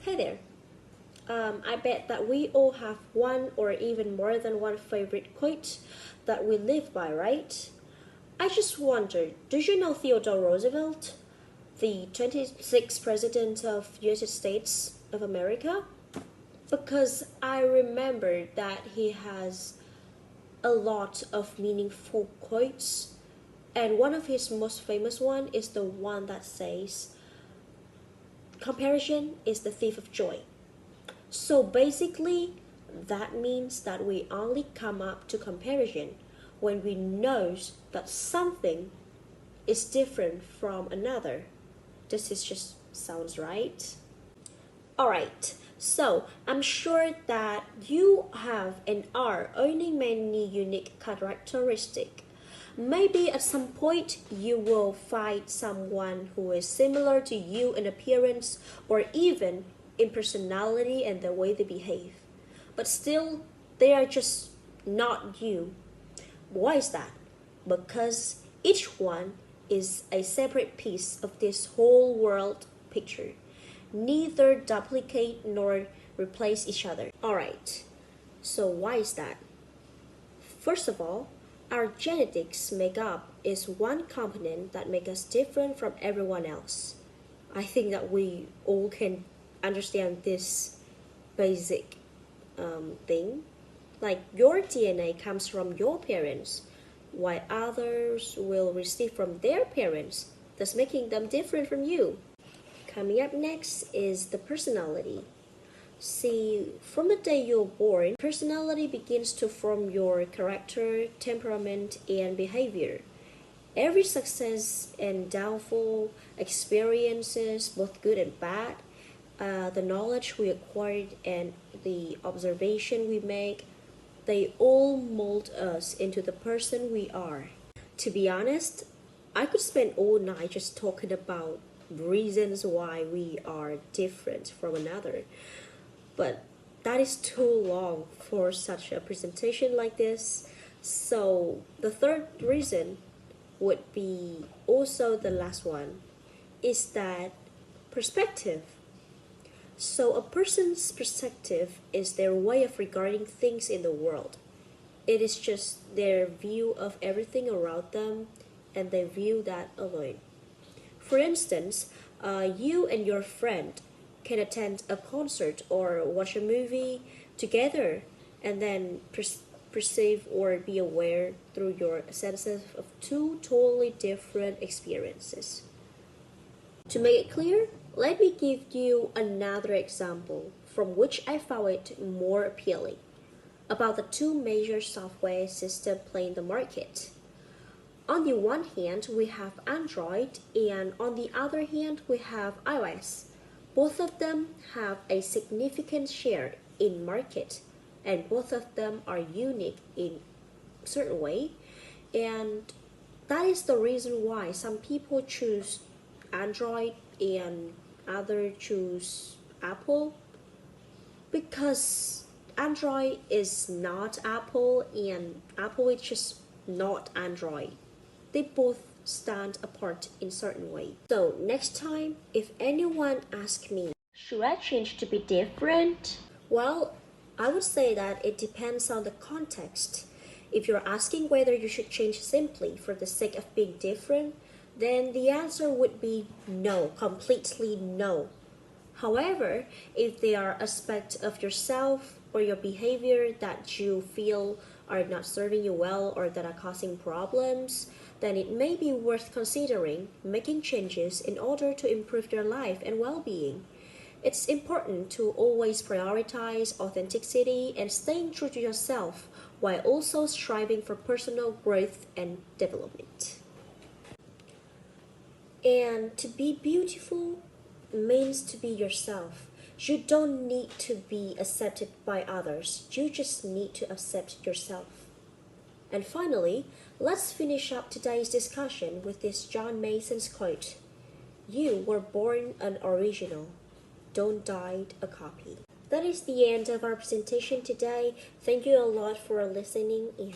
Hey there. I bet that we all have one or even more than one favorite quote that we live by, right? I just wondered, do you know Theodore Roosevelt, the 26th President of United States of America? Because I remember that he has a lot of meaningful quotes, and one of his most famous one is the one that says, "Comparison is the thief of joy." So basically, that means that we only come up to comparison when we know that something is different from another. This is just sounds right. Alright, so I'm sure that you have and are owning many unique characteristics. Maybe at some point you will find someone who is similar to you in appearance or even in personality and the way they behave. But still, they are just not you. Why is that? Because each one is a separate piece of this whole world picture. Neither duplicate nor replace each other. Alright, so why is that? First of all, our genetics makeup is one component that makes us different from everyone else. I think that we all can understand this basic thing. Like your DNA comes from your parents, while others will receive from their parents, thus making them different from you. Coming up next is the personality. See, from the day you're born, personality begins to form your character, temperament, and behavior. Every success and downfall, experiences, both good and bad, the knowledge we acquired, and the observation we make, they all mold us into the person we are. To be honest, I could spend all night just talking about reasons why we are different from another. But that is too long for such a presentation like this. So the third reason would be also the last one, is that perspective. So a person's perspective is their way of regarding things in the world. It is just their view of everything around them, and they view that alone. For instance, you and your friend can attend a concert or watch a movie together and then perceive or be aware through your senses of two totally different experiences. To make it clear, let me give you another example from which I found it more appealing about the two major software systems playing the market. On the one hand, we have Android, and on the other hand, we have iOS. Both of them have a significant share in market, and both of them are unique in a certain way. And that is the reason why some people choose Android and others choose Apple, because Android is not Apple and Apple is just not Android. They both stand apart in certain way. So next time, if anyone asks me, should I change to be different? Well, I would say that it depends on the context. If you're asking whether you should change simply for the sake of being different, then the answer would be no, completely no. However, if there are aspects of yourself or your behavior that you feel are not serving you well or that are causing problems, then it may be worth considering making changes in order to improve your life and well-being. It's important to always prioritize authenticity and staying true to yourself while also striving for personal growth and development. And to be beautiful means to be yourself. You don't need to be accepted by others. You just need to accept yourself. And finally, let's finish up today's discussion with this John Mason's quote. You were born an original, don't die a copy. That is the end of our presentation today. Thank you a lot for listening in.